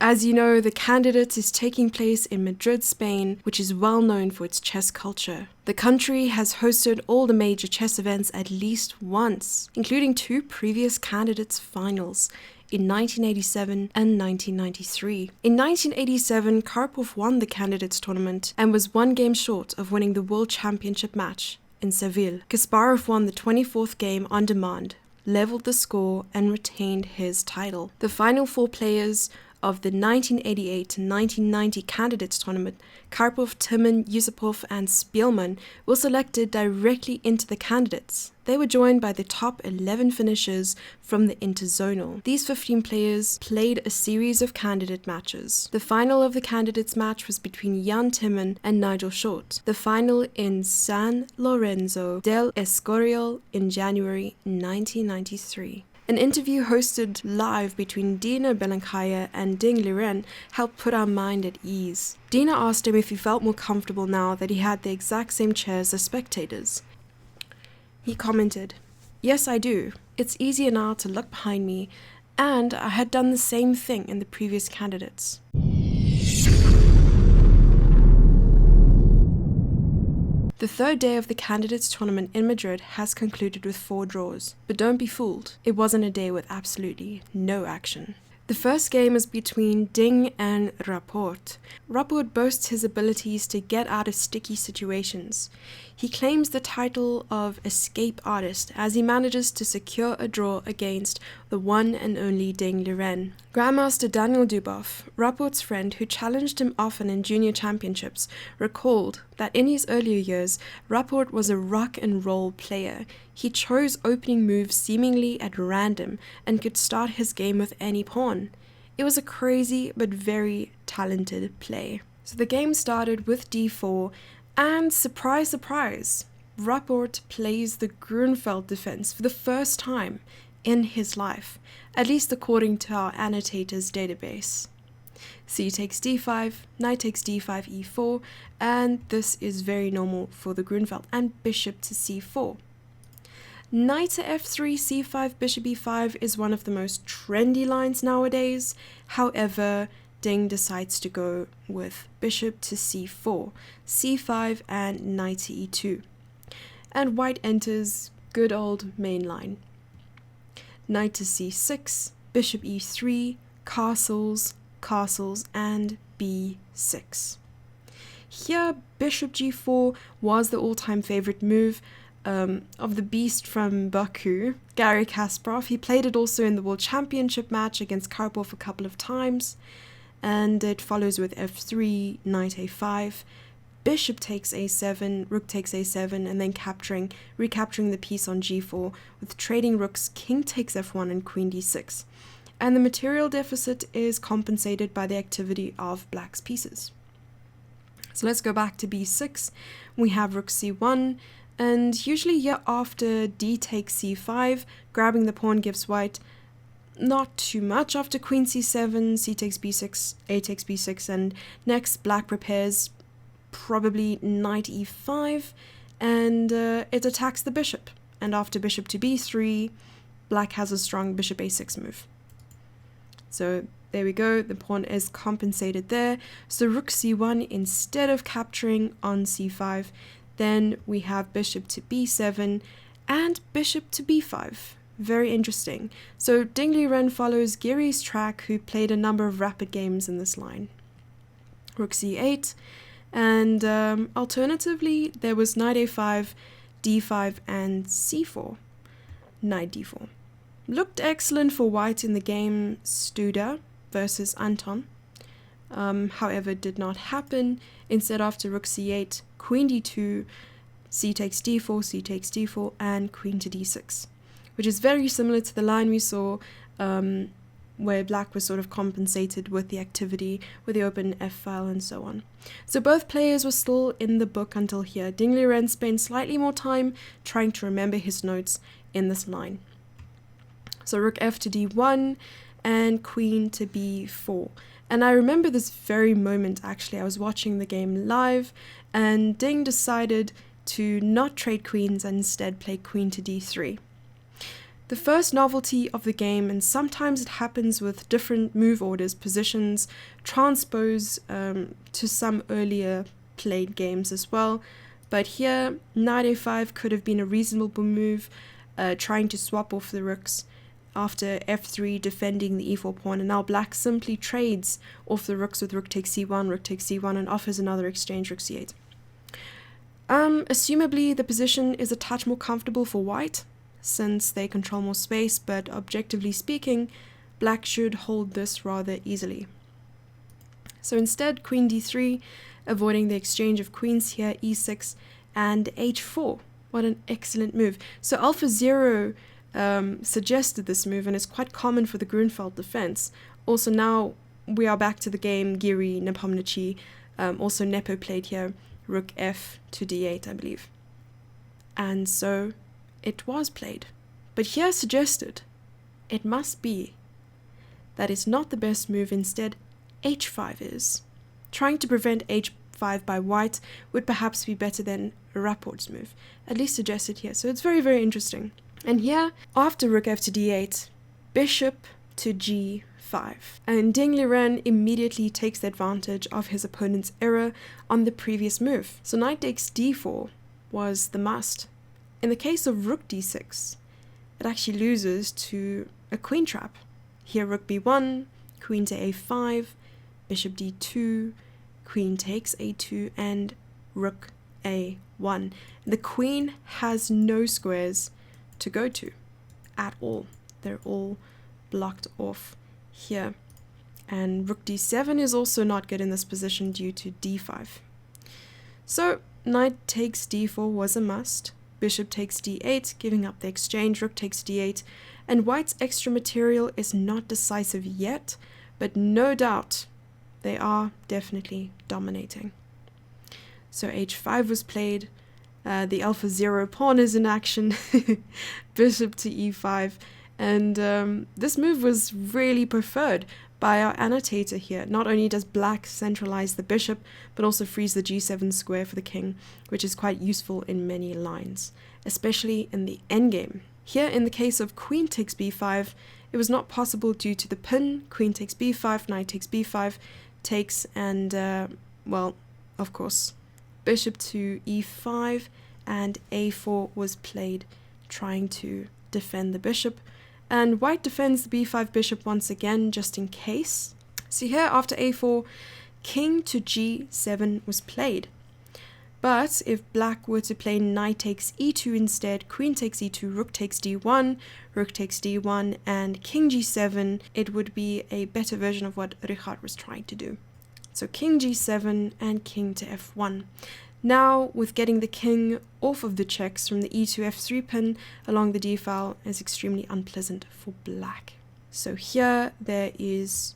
As you know, the Candidates is taking place in Madrid, Spain, which is well known for its chess culture. The country has hosted all the major chess events at least once, including 2 previous Candidates finals in 1987 and 1993. In 1987, Karpov won the Candidates tournament and was 1 game short of winning the World Championship match in Seville. Kasparov won the 24th game on demand, leveled the score, and retained his title. The final 4 players of the 1988 to 1990 Candidates tournament, Karpov, Timman, Yusupov, and Spielman, were selected directly into the Candidates. They were joined by the top 11 finishers from the interzonal. These 15 players played a series of candidate matches. The final of the Candidates match was between Jan Timman and Nigel Short. The final in San Lorenzo del Escorial in January 1993. An interview hosted live between Dina Belankaya and Ding Liren helped put our mind at ease. Dina asked him if he felt more comfortable now that he had the exact same chairs as spectators. He commented, "Yes, I do. It's easier now to look behind me, and I had done the same thing in the previous Candidates." The 3rd day of the Candidates tournament in Madrid has concluded with 4 draws. But don't be fooled, it wasn't a day with absolutely no action. The first game is between Ding and Rapport. Rapport boasts his abilities to get out of sticky situations. He claims the title of escape artist as he manages to secure a draw against the one and only Ding Liren. Grandmaster Daniel Dubov, Rapport's friend who challenged him often in junior championships, recalled that in his earlier years, Rapport was a rock and roll player. He chose opening moves seemingly at random and could start his game with any pawn. It was a crazy but very talented play. So the game started with d4, and surprise, surprise, Rapport plays the Grunfeld defense for the first time in his life, at least according to our annotator's database. C takes d5, knight takes d5, e4, and this is very normal for the Grunfeld, and bishop to c4. Knight to f3, c5, bishop e5 is one of the most trendy lines nowadays. However, Ding decides to go with bishop to c4, c5, and knight to e2. And white enters good old main line. Knight to c6, bishop e3, castles, castles, and b6. Here, bishop g4 was the all-time favorite move of the beast from Baku, Garry Kasparov. He played it also in the World Championship match against Karpov a couple of times. And it follows with f3, knight a5, bishop takes a7, rook takes a7, and then recapturing the piece on g4 with trading rooks, king takes f1, and queen d6. And the material deficit is compensated by the activity of black's pieces. So let's go back to b6. We have rook c1, and usually here after d takes c5, grabbing the pawn gives white not too much. After queen c7, c takes b6, a takes b6, and next black prepares probably knight e5, and it attacks the bishop. And after bishop to b3, black has a strong bishop a6 move. So there we go, the pawn is compensated there. So rook c1 instead of capturing on c5, then we have bishop to b7 and bishop to b5. Very interesting. So Ding Liren follows Gary's track, who played a number of rapid games in this line. Rook c8, and alternatively there was knight a5, d5, and c4. Knight d4. Looked excellent for white in the game Studa versus Anton. However, did not happen. Instead, after rook c8, queen d2, c takes d4, c takes d4, and queen to d6. Which is very similar to the line we saw where black was sort of compensated with the activity, with the open f-file and so on. So both players were still in the book until here. Ding Liren spent slightly more time trying to remember his notes in this line. So rook f to d1 and queen to b4. And I remember this very moment actually. I was watching the game live and Ding decided to not trade queens and instead play queen to d3. The first novelty of the game, and sometimes it happens with different move orders, positions, transpose to some earlier played games as well. But here, knight a5 could have been a reasonable move, trying to swap off the rooks after f3 defending the e4 pawn, and now black simply trades off the rooks with rook takes c1, and offers another exchange, rook c8. Assumably the position is a touch more comfortable for white, since they control more space, but objectively speaking, black should hold this rather easily. So instead, queen d3, avoiding the exchange of queens here, e6, and h4. What an excellent move. So AlphaZero suggested this move, and it's quite common for the Grunfeld defense. Also now we are back to the game Giri Nepomniachtchi, also Nepo played here, rook f to d8, I believe. And so it was played. But here suggested, it must be that it's not the best move, instead h5 is. Trying to prevent h5 by white would perhaps be better than Rapport's move, at least suggested here. So it's very, very interesting. And here, after rook f to d8, bishop to g5. And Ding Liren immediately takes the advantage of his opponent's error on the previous move. So knight takes d4 was the must. In the case of rook d6, it actually loses to a queen trap. Here rook b1, queen to a5, bishop d2, queen takes a2, and rook a1. The queen has no squares to go to at all. They're all blocked off here. And rook d7 is also not good in this position due to d5. So knight takes d4 was a must. Bishop takes d8, giving up the exchange, rook takes d8, and white's extra material is not decisive yet, but no doubt they are definitely dominating. So h5 was played, the AlphaZero pawn is in action, bishop to e5, and this move was really preferred by our annotator here. Not only does black centralize the bishop, but also frees the g7 square for the king, which is quite useful in many lines, especially in the endgame. Here, in the case of queen takes b5, it was not possible due to the pin. Queen takes b5, knight takes b5, takes, and, well, of course, bishop to e5, and a4 was played, trying to defend the bishop. And white defends the b5 bishop once again, just in case. So here, after a4, king to g7 was played. But if black were to play knight takes e2 instead, queen takes e2, rook takes d1, rook takes d1, and king g7, it would be a better version of what Richard was trying to do. So king g7 and king to f1. Now, with getting the king off of the checks from the e2 f3 pin along the d file is extremely unpleasant for black. So here there is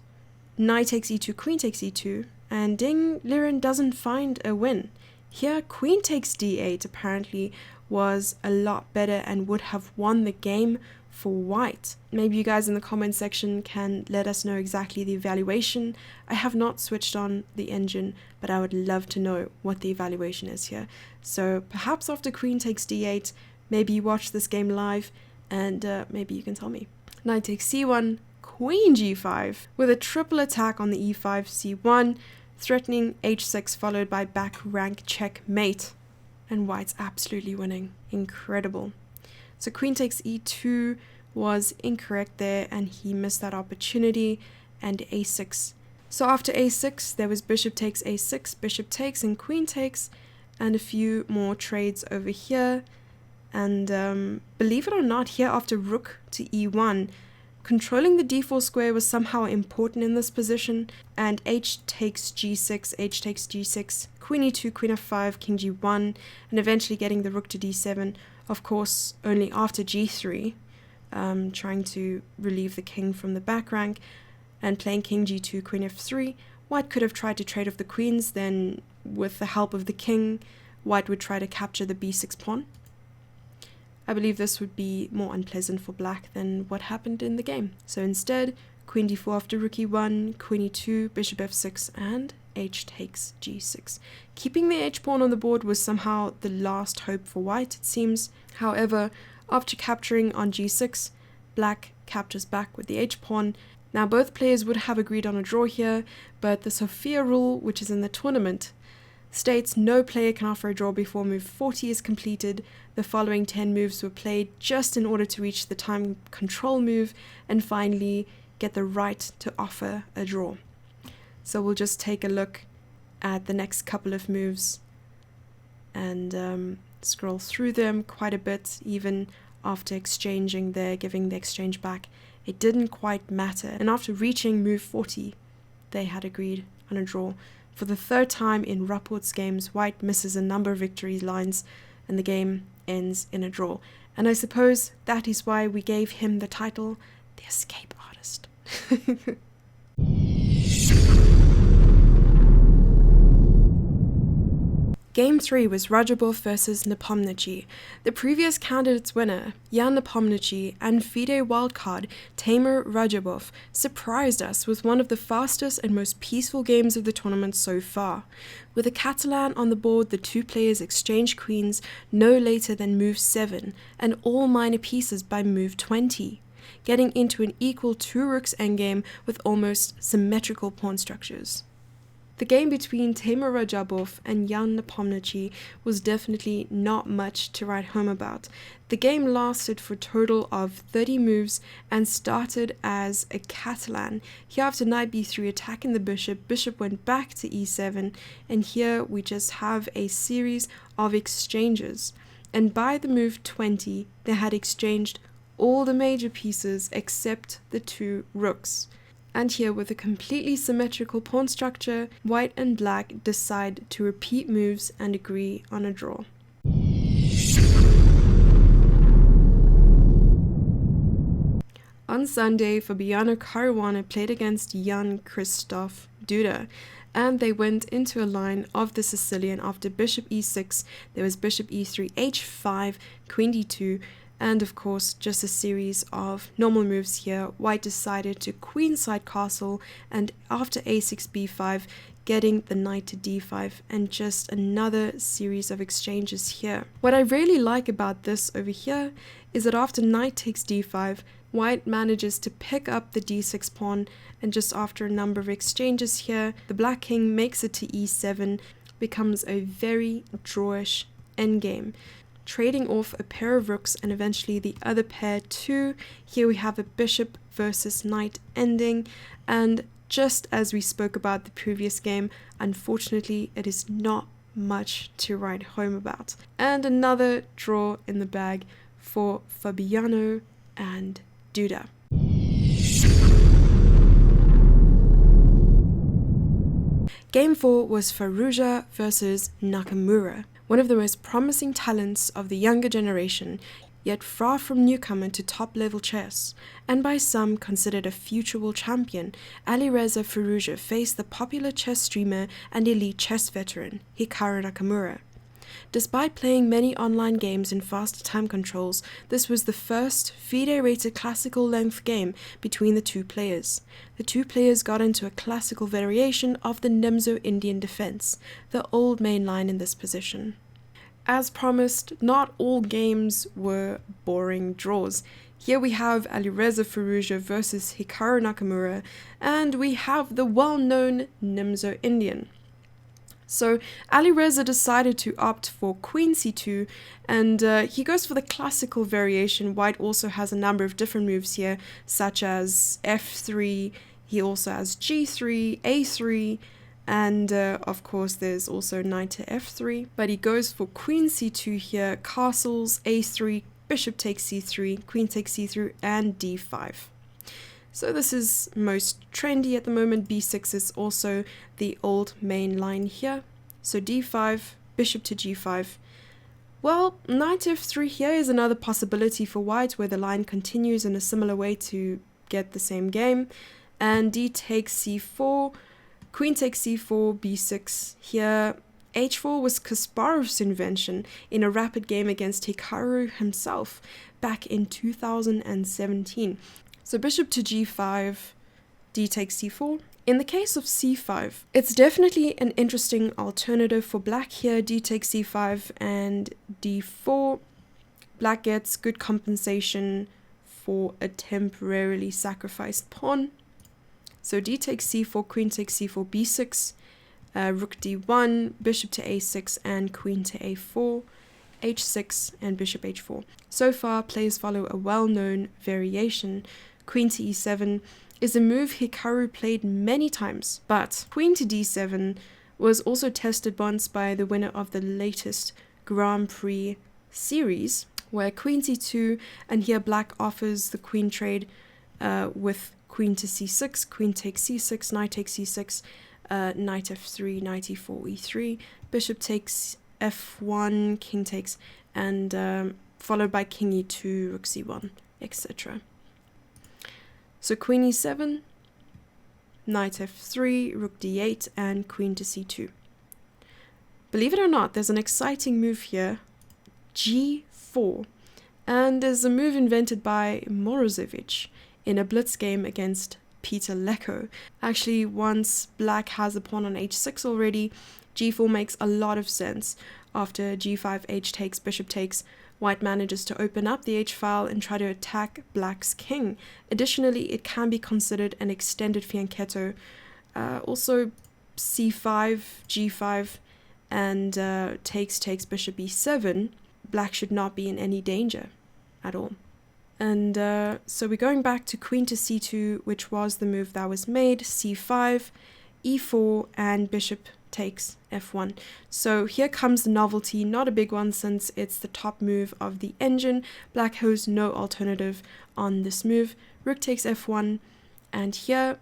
knight takes e2, queen takes e2, and Ding Liren doesn't find a win. Here queen takes d8 apparently was a lot better and would have won the game for white. Maybe you guys in the comment section can let us know exactly the evaluation. I have not switched on the engine, but I would love to know what the evaluation is here. So perhaps after queen takes d8, maybe you watch this game live and maybe you can tell me. Knight takes c1, queen g5 with a triple attack on the e5 c1, threatening h6 followed by back rank checkmate. And white's absolutely winning. Incredible. So queen takes e2 was incorrect there, and he missed that opportunity, and a6. So after a6, there was bishop takes a6, bishop takes, and queen takes, and a few more trades over here. And believe it or not, here after rook to e1, controlling the d4 square was somehow important in this position, and h takes g6, h takes g6, queen e2, queen f5, king g1, and eventually getting the rook to d7, of course only after g3, trying to relieve the king from the back rank, and playing king g2, queen f3. White could have tried to trade off the queens, then with the help of the king, white would try to capture the b6 pawn. I believe this would be more unpleasant for black than what happened in the game. So instead, queen d4 after rook e1, queen e2, bishop f6, and h takes g6. Keeping the h-pawn on the board was somehow the last hope for white, it seems. However, after capturing on g6, black captures back with the h-pawn. Now both players would have agreed on a draw here, but the Sofia rule, which is in the tournament, states no player can offer a draw before move 40 is completed. The following 10 moves were played just in order to reach the time control move and finally get the right to offer a draw. So we'll just take a look at the next couple of moves and scroll through them quite a bit. Even after exchanging there, giving the exchange back, it didn't quite matter. And after reaching move 40, they had agreed on a draw. For the third time in Rapport's games, White misses a number of victory lines and the game ends in a draw. And I suppose that is why we gave him the title, the escape artist. Game 3 was Rajabov versus Nepomniachtchi. The previous candidates winner, Jan Nepomniachtchi, and FIDE wildcard Taimur Rajabov surprised us with one of the fastest and most peaceful games of the tournament so far. With a Catalan on the board, the two players exchanged queens no later than move 7 and all minor pieces by move 20, getting into an equal two rooks endgame with almost symmetrical pawn structures. The game between Taimur Rajabov and Jan Nepomniachtchi was definitely not much to write home about. The game lasted for a total of 30 moves and started as a Catalan. Here after knight b3 attacking the bishop went back to e7, and here we just have a series of exchanges. And by the move 20, they had exchanged all the major pieces except the two rooks. And here, with a completely symmetrical pawn structure, White and Black decide to repeat moves and agree on a draw. On Sunday, Fabiano Caruana played against Jan Krzysztof Duda, and they went into a line of the Sicilian. After bishop e6, there was bishop e3, h5, queen d2, and of course just a series of normal moves here. White decided to queenside castle, and after a6 b5, getting the knight to d5, and just another series of exchanges here. What I really like about this over here is that after knight takes d5, White manages to pick up the d6 pawn, and just after a number of exchanges here, the black king makes it to e7, becomes a very drawish endgame, trading off a pair of rooks and eventually the other pair too. Here we have a bishop versus knight ending, and just as we spoke about the previous game, unfortunately it is not much to write home about. And another draw in the bag for Fabiano and Duda. Game 4 was Farouzia versus Nakamura, one of the most promising talents of the younger generation, yet far from newcomer to top-level chess, and by some considered a future world champion. Alireza Farouzia faced the popular chess streamer and elite chess veteran, Hikara Nakamura. Despite playing many online games in faster time controls, this was the first FIDE-rated classical length game between the two players. The two players got into a classical variation of the Nimzo Indian defense, the old main line in this position. As promised, not all games were boring draws. Here we have Alireza Farouzia versus Hikara Nakamura, and we have the well-known Nimzo Indian. So Alireza decided to opt for queen c2, and he goes for the classical variation. White also has a number of different moves here, such as f3, he also has g3, a3, and of course there's also knight to f3. But he goes for queen c2 here, castles, a3, bishop takes c3, queen takes c3, and d5. So this is most trendy at the moment. b6 is also the old main line here. So d5, bishop to g5. Well, knight f3 here is another possibility for White, where the line continues in a similar way to get the same game. And d takes c4, queen takes c4, b6 here. h4 was Kasparov's invention in a rapid game against Hikaru himself back in 2017. So bishop to g5, d takes c4. In the case of c5, it's definitely an interesting alternative for black here. D takes c5 and d4. Black gets good compensation for a temporarily sacrificed pawn. So d takes c4, queen takes c4, b6, rook d1, bishop to a6, and queen to a4, h6, and bishop h4. So far, players follow a well-known variation. Queen to e7 is a move Hikara played many times, but queen to d7 was also tested once by the winner of the latest Grand Prix series, where queen c2, and here black offers the queen trade with queen to c6, queen takes c6, knight takes c6, knight f3, knight e4, e3, bishop takes f1, king takes, and followed by king e2, rook c1, etc. So queen e7, knight f3, rook d8, and queen to c2. Believe it or not, there's an exciting move here, g4, and there's a move invented by Morozevich in a blitz game against Peter Lecco. Actually, once black has a pawn on h6 already, g4 makes a lot of sense. After g5, h takes, bishop takes, white manages to open up the h-file and try to attack black's king. Additionally, it can be considered an extended fianchetto. Also, c5, g5, and takes, bishop e7. Black should not be in any danger at all. And so we're going back to queen to c2, which was the move that was made, c5, e4, and bishop takes f1. So here comes the novelty, not a big one since it's the top move of the engine. Black has no alternative on this move. Rook takes f1, and here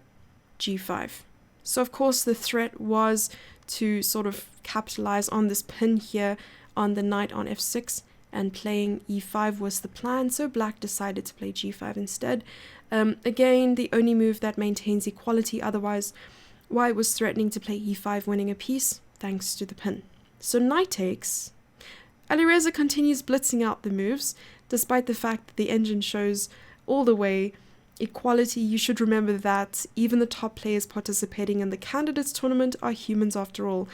g5. So of course the threat was to sort of capitalize on this pin here on the knight on f6, and playing e5 was the plan, so black decided to play g5 instead. Again, the only move that maintains equality, otherwise white was threatening to play e5, winning a piece thanks to the pin. So knight takes. Alireza continues blitzing out the moves, despite the fact that the engine shows all the way equality. You should remember that even the top players participating in the candidates tournament are humans after all.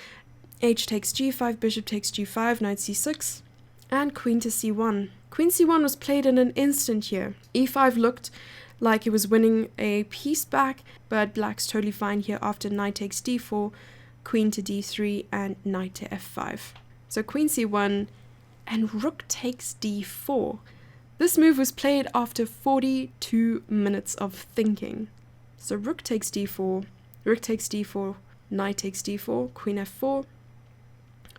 H takes g5, bishop takes g5, knight c6, and queen to c1. Queen c1 was played in an instant here. e5 looked like it was winning a piece back, but black's totally fine here after knight takes d4, queen to d3, and knight to f5. So queen c1 and rook takes d4. This move was played after 42 minutes of thinking. So rook takes d4, knight takes d4, queen f4.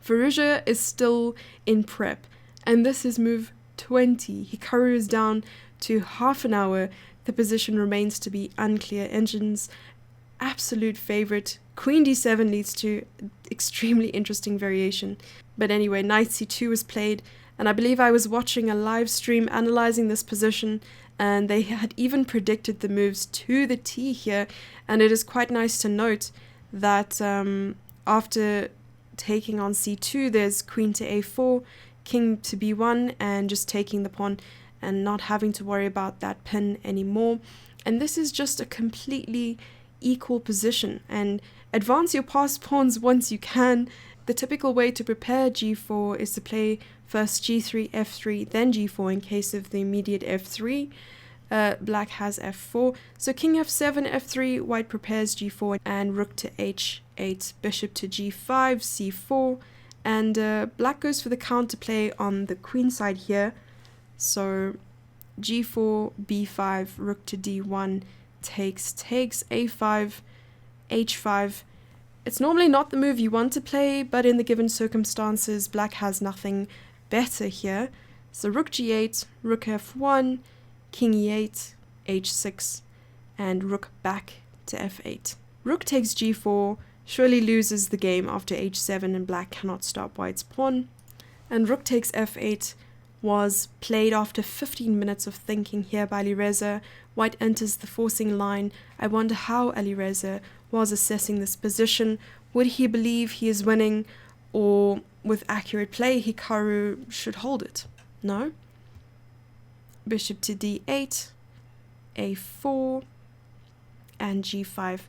Farouzia is still in prep, and this is move 20. Hikara is down to half an hour. The position remains to be unclear. Engine's absolute favorite, queen d7, leads to extremely interesting variation. But anyway, knight c2 was played, and I believe I was watching a live stream analyzing this position, and they had even predicted the moves to the T here. And it is quite nice to note that after taking on c2, there's queen to a4, king to b1, and just taking the pawn and not having to worry about that pin anymore. And this is just a completely equal position, and advance your passed pawns once you can. The typical way to prepare g4 is to play first g3, f3, then g4 in case of the immediate f3. Black has f4, so king f7, f3, white prepares g4, and rook to h8, bishop to g5, c4, and black goes for the counterplay on the queen side here. So g4, b5, rook to d1, takes, a5, h5. It's normally not the move you want to play, but in the given circumstances, black has nothing better here. So rook g8, rook f1, king e8, h6, and rook back to f8. Rook takes g4, surely loses the game after h7, and black cannot stop white's pawn. And rook takes f8 was played after 15 minutes of thinking here by Alireza. White enters the forcing line. I wonder how Alireza was assessing this position. Would he believe he is winning, or with accurate play, Hikara should hold it? No. Bishop to d8, a4, and g5,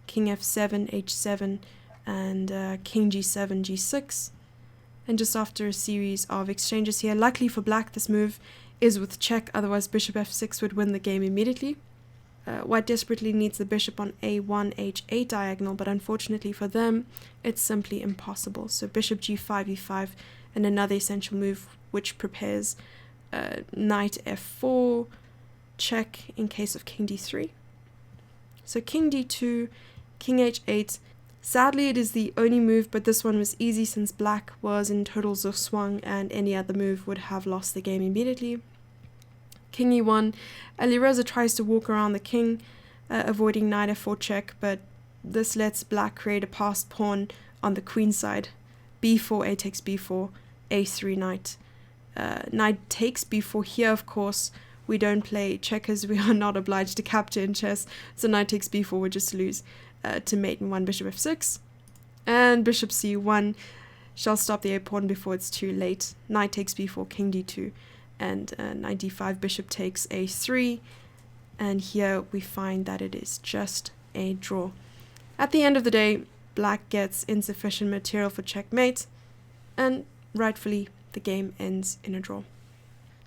king f7, h7, and king g7, g6. And just after a series of exchanges here, luckily for black, this move is with check, otherwise bishop f6 would win the game immediately. White desperately needs the bishop on a1, h8 diagonal, but unfortunately for them, it's simply impossible. So bishop g5, e5, and another essential move which prepares knight f4, check in case of king d3. So king d2, king h8. Sadly, it is the only move, but this one was easy since black was in total zugzwang and any other move would have lost the game immediately. King e1, Alireza tries to walk around the king, avoiding knight f4 check, but this lets black create a passed pawn on the queen side. b4, a takes b4, a3 knight. Knight takes b4 here, of course. We don't play checkers, we are not obliged to capture in chess, so knight takes b4 would just lose to mate in 1 bishop f6. And bishop c1 shall stop the a-pawn before it's too late. Knight takes b4, king d2. And knight d5, bishop takes a3, and here we find that it is just a draw. At the end of the day, black gets insufficient material for checkmate, and rightfully the game ends in a draw.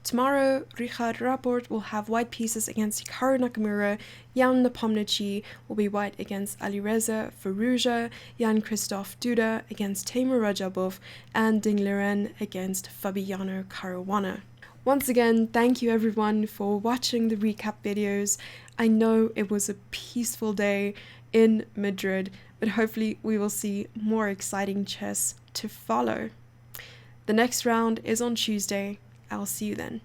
Tomorrow, Richard Rapport will have white pieces against Hikara Nakamura, Jan Nepomniachtchi will be white against Alireza, Farouzia, Jan Christoph Duda against Timur Rajabov, and Ding Liren against Fabiano Caruana. Once again, thank you everyone for watching the recap videos. I know it was a peaceful day in Madrid, but hopefully we will see more exciting chess to follow. The next round is on Tuesday. I'll see you then.